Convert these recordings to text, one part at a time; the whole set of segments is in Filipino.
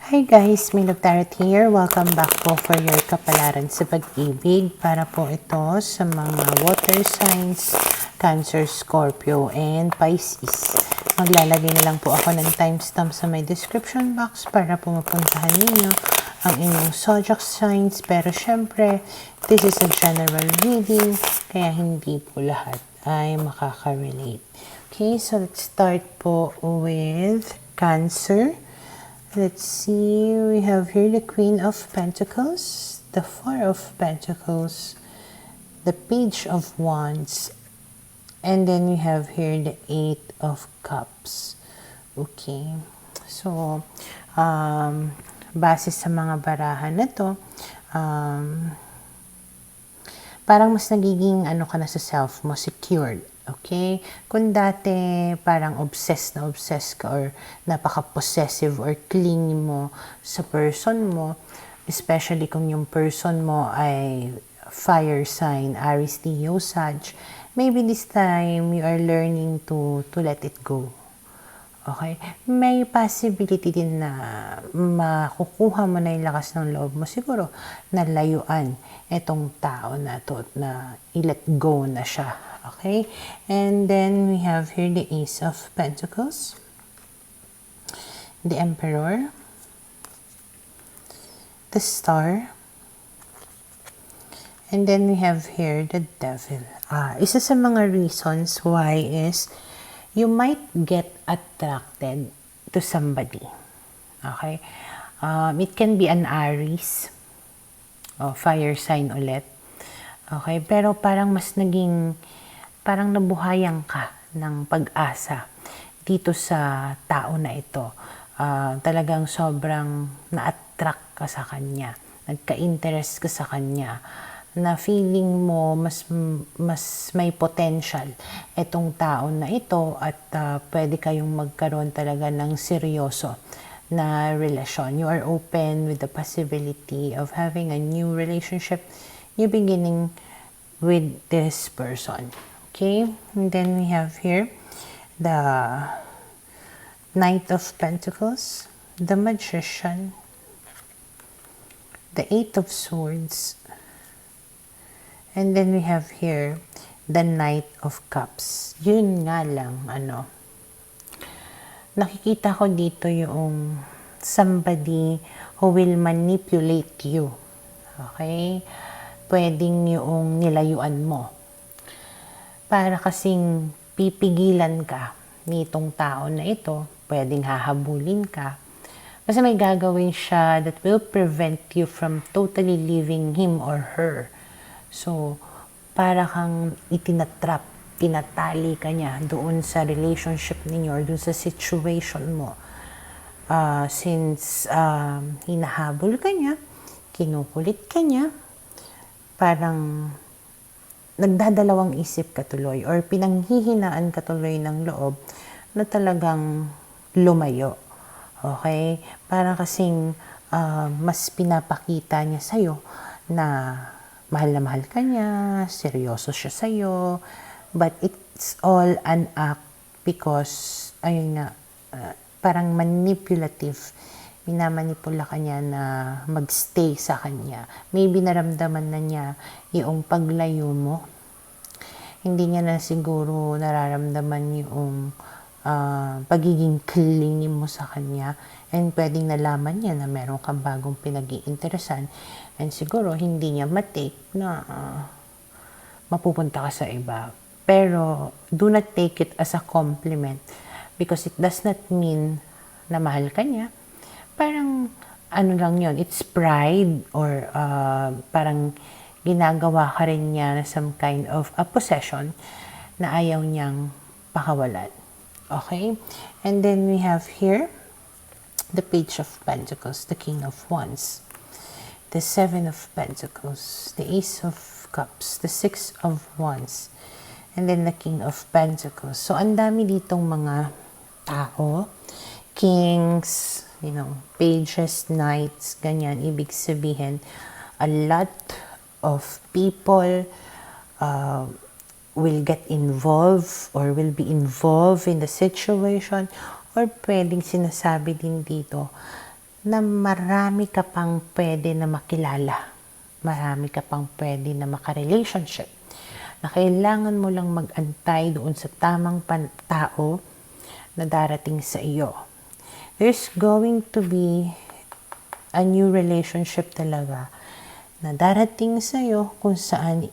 Hi guys, Milog Tarot here. Welcome back po for your kapalaran sa pag-ibig. Para po ito sa mga water signs, Cancer, Scorpio, and Pisces. Maglalagay na lang po ako ng timestamp sa my description box para po mapuntahan ninyo ang inyong zodiac signs. Pero syempre, this is a general reading, kaya hindi po lahat ay makaka-relate. Okay, so let's start po with Cancer. Let's see, we have here the Queen of Pentacles, the Four of Pentacles, the Page of Wands, and then we have here the Eight of Cups. Okay, so, base sa mga barahan na to, parang mas nagiging ano ka na sa self mo, secured. Okay? Kung dati parang obsessed ka or napaka-possessive or clingy mo sa person mo, especially kung yung person mo ay fire sign, Aries, Leo, Sag, maybe this time you are learning to let it go. Okay? May possibility din na makukuha mo na yung lakas ng loob mo. Siguro, nalayuan itong tao na to, na i-let go na siya. Okay? And then, we have here the Ace of Pentacles, the Emperor, the Star, and then we have here the Devil. Isa sa mga reasons why is you might get attracted to somebody. Okay? It can be an Aries, fire sign ulit. Okay? Pero parang mas naging, parang nabuhayan ka ng pag-asa dito sa tao na ito. Talagang sobrang na-attract ka sa kanya. Nagka-interest ka sa kanya, na feeling mo mas may potential itong tao na ito at pwede kayong magkaroon talaga ng seryoso na relasyon. You are open with the possibility of having a new relationship, new beginning with this person. Okay? And then we have here the Knight of Pentacles, the Magician, the Eight of Swords, and then we have here the Knight of Cups. Yun nga lang, nakikita ko dito yung somebody who will manipulate you. Okay? Pwedeng yung nilayuan mo. Para kasing pipigilan ka nitong tao na ito, pwedeng hahabulin ka. Kasi may gagawin siya that will prevent you from totally leaving him or her. So, para kang itinatrap, tinatali ka niya doon sa relationship ninyo or doon sa situation mo. Since hinahabol ka niya, kinukulit ka niya, parang nagdadalawang isip ka tuloy or pinanghihinaan ka tuloy ng loob na talagang lumayo. Okay? Para kasing mas pinapakita niya sa'yo na mahal na mahal ka niya, seryoso siya sa'yo, but it's all an act because, ayun nga, parang manipulative. Minamanipula ka niya na magstay sa kanya. Maybe naramdaman na niya yung paglayo mo. Hindi niya na siguro nararamdaman yung pagiging clingy mo sa kanya. And pwedeng nalaman niya na meron kang bagong pinag-iinteresan. And siguro hindi niya matake na mapupunta ka sa iba. Pero do not take it as a compliment because it does not mean na mahal ka niya. Parang ano lang yon, it's pride or parang ginagawa ka rin niya na some kind of a possession na ayaw niyang pakawalan. Okay? And then we have here the Page of Pentacles, the King of Wands, the Seven of Pentacles, the Ace of Cups, the Six of Wands, and then the King of Pentacles. So, ang dami ditong mga tao, kings, pages, knights, ganyan. Ibig sabihin, a lot of people will get involved or will be involved in the situation or pwedeng sinasabi din dito na marami ka pang pwede na makilala. Marami ka pang pwede na maka-relationship. Na kailangan mo lang mag-antay doon sa tamang tao na darating sa iyo. There's going to be a new relationship talaga na darating sa iyo kung saan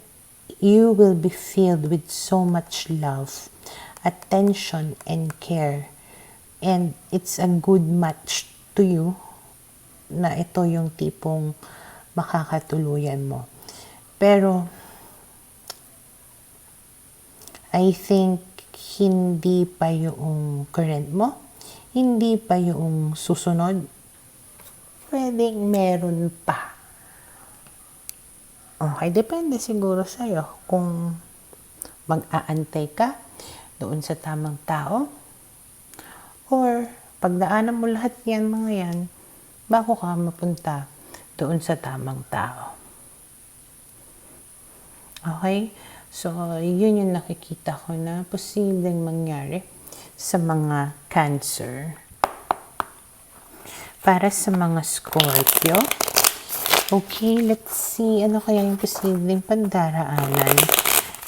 you will be filled with so much love, attention, and care. And it's a good match to you na ito yung tipong makakatuluyan mo. Pero, I think, hindi pa yung current mo, hindi pa yung susunod, pwedeng meron pa. Okay, depende siguro sa'yo kung mag-aantay ka doon sa tamang tao or pagdaanan mo lahat yan, mga yan, bago ka mapunta doon sa tamang tao. Okay? So, yun yung nakikita ko na posibleng mangyari sa mga Cancer. Para sa mga Scorpio, okay, let's see, ano kaya yung posibleng pandaraanan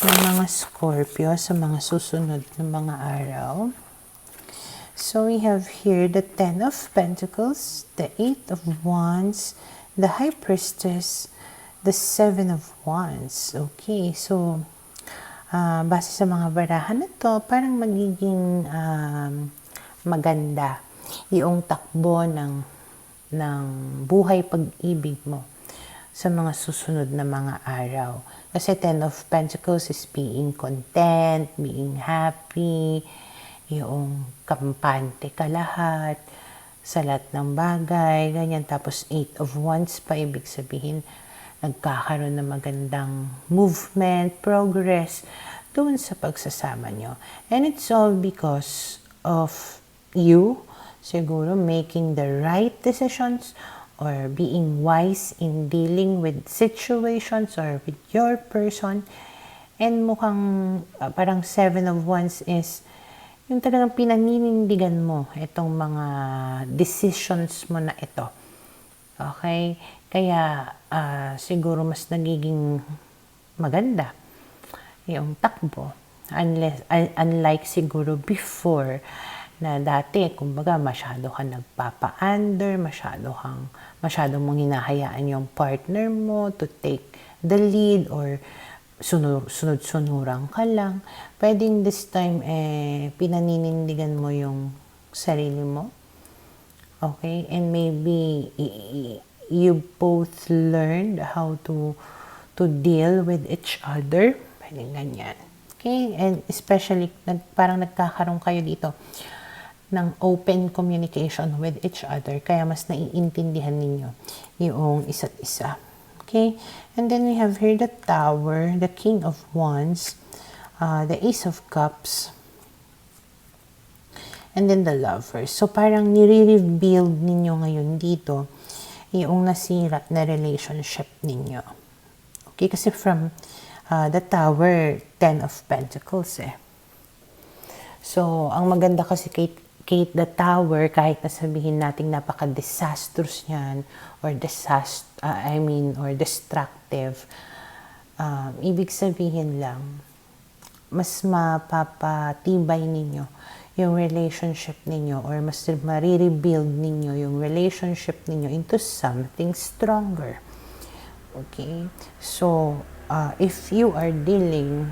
ng mga Scorpio sa mga susunod na mga araw. So, we have here the 10 of Pentacles, the 8 of Wands, the High Priestess, the 7 of Wands. Okay, so, base sa mga barahan na to, parang magiging maganda yung takbo ng buhay pag-ibig mo sa mga susunod na mga araw. Kasi 10 of Pentacles is being content, being happy, yung kampante ka lahat, sa lahat ng bagay, ganyan. Tapos 8 of Wands pa, ibig sabihin, nagkakaroon ng magandang movement, progress, doon sa pagsasama nyo. And it's all because of you, siguro, making the right decisions or being wise in dealing with situations or with your person. And mukhang parang 7 of Wands is yung talagang pinaninindigan mo itong mga decisions mo na ito. Okay? Kaya siguro mas nagiging maganda yung takbo. Unlike siguro before na dati, kumbaga masyado ka nagpapa-under, masyado mong hinahayaan yung partner mo to take the lead or sunod-sunuran ka lang. Pwedeng this time, pinaninindigan mo yung sarili mo. Okay? And maybe you both learned how to deal with each other. Pwedeng ganyan. Okay? And especially, parang nagkakaroon kayo dito ng open communication with each other. Kaya mas naiintindihan ninyo yung isa't isa. Okay? And then we have here the Tower, the King of Wands, the Ace of Cups, and then the Lovers. So, parang nire-rebuild ninyo ngayon dito yung nasira na relationship ninyo. Okay? Kasi from the Tower, 10 of Pentacles So, ang maganda kasi kay the Tower, kahit na sabihin natin napaka-disastrous niyan or destructive, ibig sabihin lang, mas mapapatibay ninyo yung relationship ninyo or mas marirebuild ninyo yung relationship ninyo into something stronger. Okay? So, if you are dealing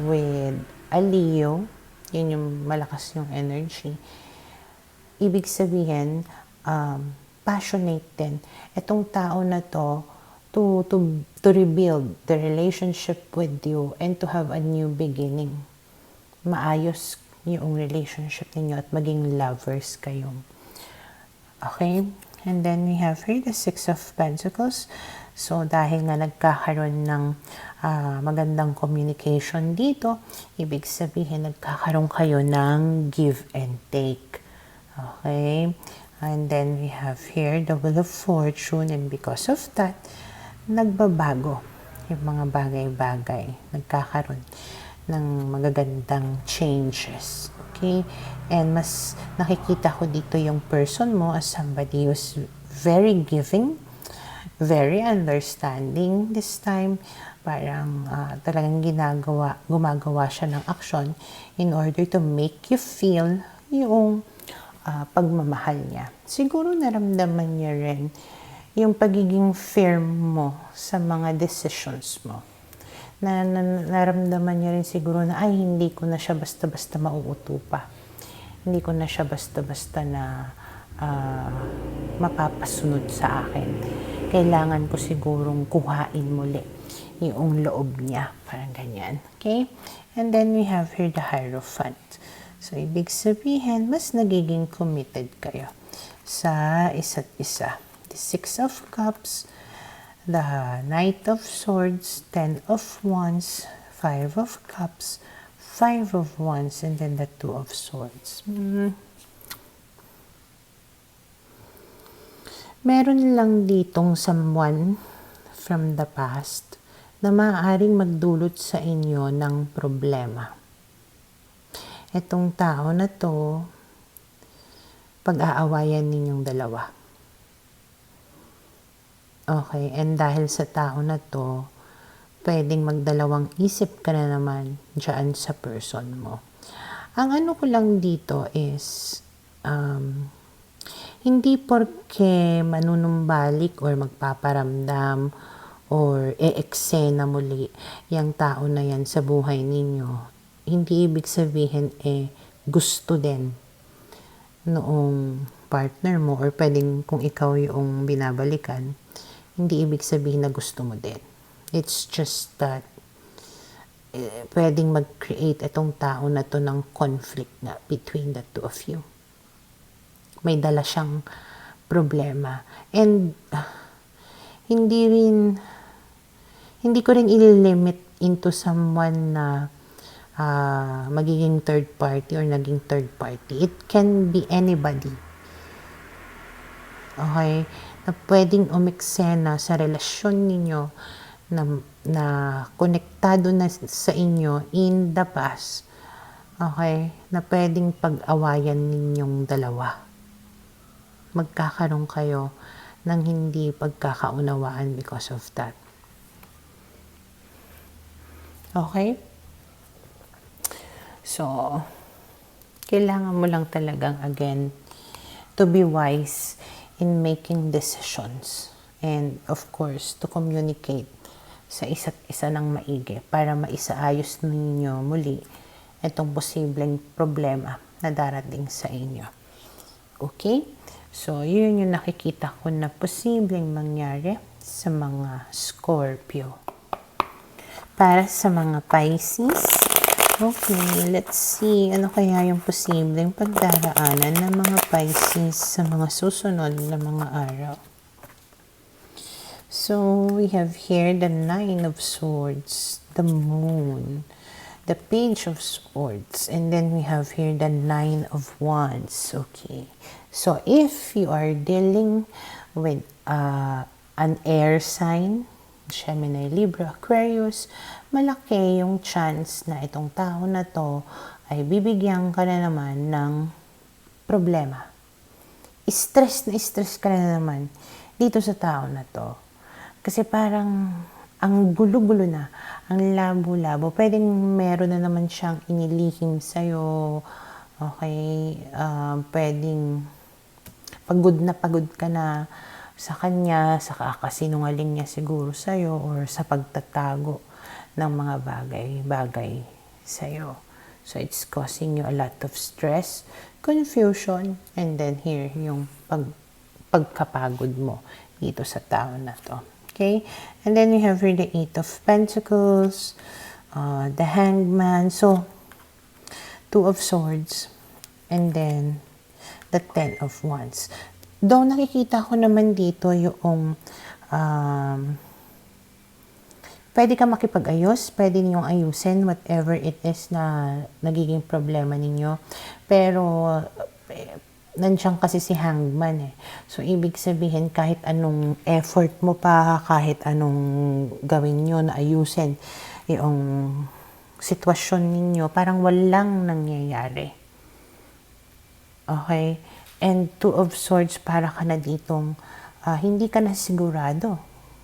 with a Leo, yun yung malakas yung energy, ibig sabihin, passionate din. Itong tao na to rebuild the relationship with you and to have a new beginning. Maayos yung relationship ninyo at maging lovers kayo. Okay? And then we have here the 6 of Pentacles. So, dahil nga nagkakaroon ng magandang communication dito, ibig sabihin nagkakaroon kayo ng give and take. Okay? And then we have here the Wheel of Fortune, and because of that, nagbabago yung mga bagay-bagay. Nagkakaroon ng magagandang changes. Okay? And mas nakikita ko dito yung person mo as somebody who's very giving, very understanding this time. Parang talagang gumagawa siya ng action in order to make you feel yung pagmamahal niya. Siguro naramdaman niya rin yung pagiging firm mo sa mga decisions mo. Naramdaman niya rin siguro na ay hindi ko na siya basta-basta mauuto pa. Hindi ko na siya basta-basta na mapapasunod sa akin. Kailangan ko sigurong kuhain muli yung loob niya. Parang ganyan. Okay? And then we have here the Hierophant. So, ibig sabihin, mas nagiging committed kayo sa isa't isa. The Six of Cups, the Knight of Swords, Ten of Wands, Five of Cups, Five of Wands, and then the Two of Swords. Meron lang ditong someone from the past na maaaring magdulot sa inyo ng problema. Itong tao na to, pag-aawayan ninyong dalawa. Okay, and dahil sa tao na to, pwedeng magdalawang isip ka na naman dyan sa person mo. Ang ano ko lang dito is, hindi porke manunumbalik or magpaparamdam or e-eksena muli yung tao na yan sa buhay ninyo, hindi ibig sabihin gusto din noong partner mo or pwedeng kung ikaw yung binabalikan, hindi ibig sabihin na gusto mo din. It's just that pwedeng mag-create itong tao na to ng conflict na between the two of you. May dala siyang problema. And hindi ko rin ililimit into someone na magiging third party or naging third party. It can be anybody. Okay? Na pwedeng umeksena sa relasyon ninyo na konektado na sa inyo in the past. Okay? Na pwedeng pag-awayan ninyong dalawa. Magkakaroon kayo ng hindi pagkakaunawaan because of that. Okay? So, kailangan mo lang talagang, again, to be wise in making decisions. And, of course, to communicate sa isa't isa ng maigi para maisaayos ninyo muli itong posibleng problema na darating sa inyo. Okay? So, yun yung nakikita ko na posibleng mangyari sa mga Scorpio. Para sa mga Pisces, okay, let's see. Ano kaya yung posibleng pagdaraanan ng mga Pisces sa mga susunod na mga araw? So, we have here the Nine of Swords, the Moon, the Page of Swords, and then we have here the Nine of Wands. Okay. So, if you are dealing with an air sign, Gemini, Libra, Aquarius, malaki yung chance na itong tao na to ay bibigyan ka na naman ng problema. Stress ka na naman dito sa tao na to. Kasi parang ang gulo-gulo na, ang labo-labo. Pwedeng meron na naman siyang inilihim sa'yo. Okay? Pwedeng pagod ka na sa kanya, sa kakasinungaling niya siguro sa'yo or sa pagtatago ng mga bagay sa'yo. So, it's causing you a lot of stress, confusion, and then here, yung pagkapagod mo dito sa tao na to. Okay? And then we have here the Eight of Pentacles, the Hanged Man, so, Two of Swords, and then the Ten of Wands. Though nakikita ko naman dito yung pwede ka makipag-ayos, pwede ninyong ayusin whatever it is na nagiging problema ninyo. Pero nandiyan kasi si Hangman eh. So ibig sabihin kahit anong effort mo pa, kahit anong gawin nyo na ayusin yung sitwasyon ninyo, parang walang nangyayari. Okay? And Two of Swords, para ka na ditong hindi ka na sigurado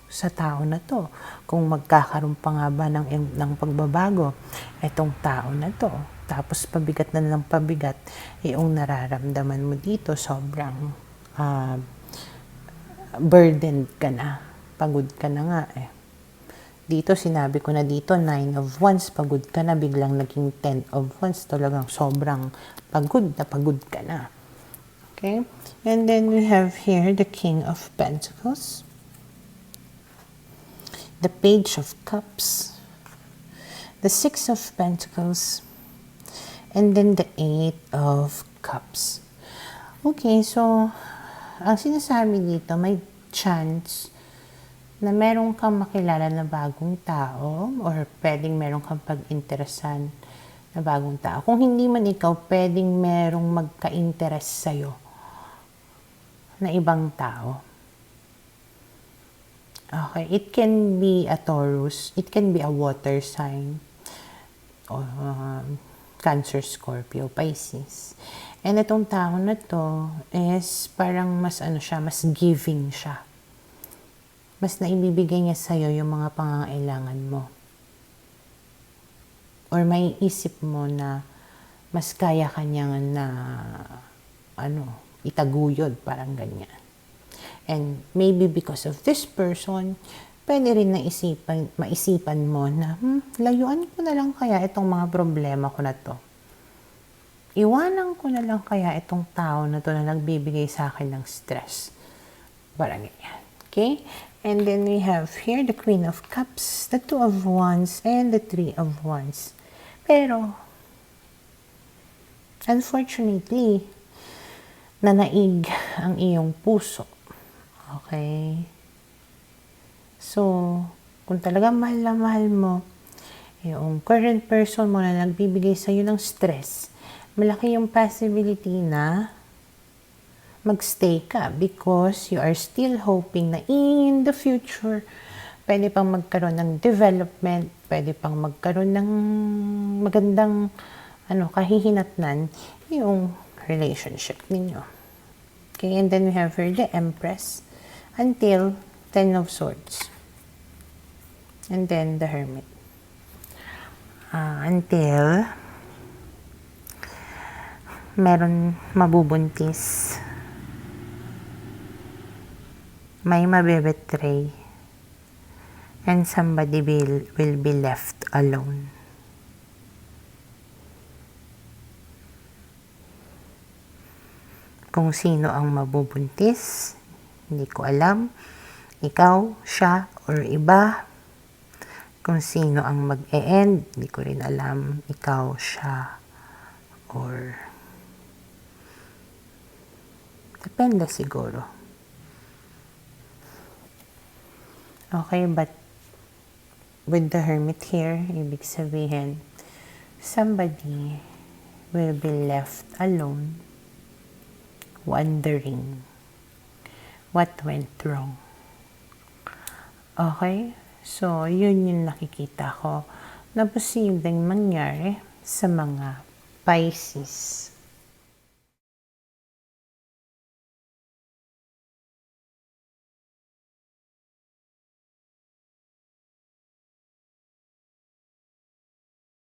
sa tao na to kung magkakaroon pa nga ba ng pagbabago itong tao na to. Tapos pabigat na ng pabigat, yung nararamdaman mo dito sobrang burdened ka na, pagod ka na nga eh. Dito sinabi ko na dito 9 of Wands, pagod ka na, biglang naging 10 of Wands, talagang sobrang pagod ka na. Okay? And then we have here the King of Pentacles, the Page of Cups, the Six of Pentacles, and then the Eight of Cups. Okay, so ang sinasabi dito, may chance na meron kang makilala na bagong tao or pwedeng meron kang pag-interesan na bagong tao. Kung hindi man ikaw, pwedeng merong magka-interest sa'yo na ibang tao. Okay, it can be a Taurus, it can be a water sign, or Cancer, Scorpio, Pisces. And itong tao na to is parang mas mas giving siya. Mas naibibigay niya sa'yo yung mga pangangailangan mo. Or may isip mo na mas kaya kanya na itaguyod, parang ganyan. And maybe because of this person, pwede rin maisipan mo na, layuan ko na lang kaya itong mga problema ko na to. Iwanan ko na lang kaya itong tao na to na nagbibigay sa akin ng stress. Parang ganyan. Okay? And then we have here the Queen of Cups, the Two of Wands, and the Three of Wands. Pero, unfortunately, nanaig ang iyong puso. Okay? So, kung talaga mahal na mahal mo, yung current person mo na nagbibigay sa'yo ng stress, malaki yung possibility na magstay ka because you are still hoping na in the future, pwede pang magkaroon ng development, pwede pang magkaroon ng magandang kahihinatnan yung relationship ninyo. Okay, and then we have here the Empress until 10 of Swords. And then the Hermit. Until meron mabubuntis, may mabebetray, and somebody will be left alone. Kung sino ang mabubuntis, hindi ko alam. Ikaw, siya, or iba. Kung sino ang mag-e-end, hindi ko rin alam. Ikaw, siya, or depende siguro. Okay, but with the Hermit here, ibig sabihin, somebody will be left alone, wondering what went wrong. Okay? So, yun yung nakikita ko na posibleng mangyari sa mga Pisces.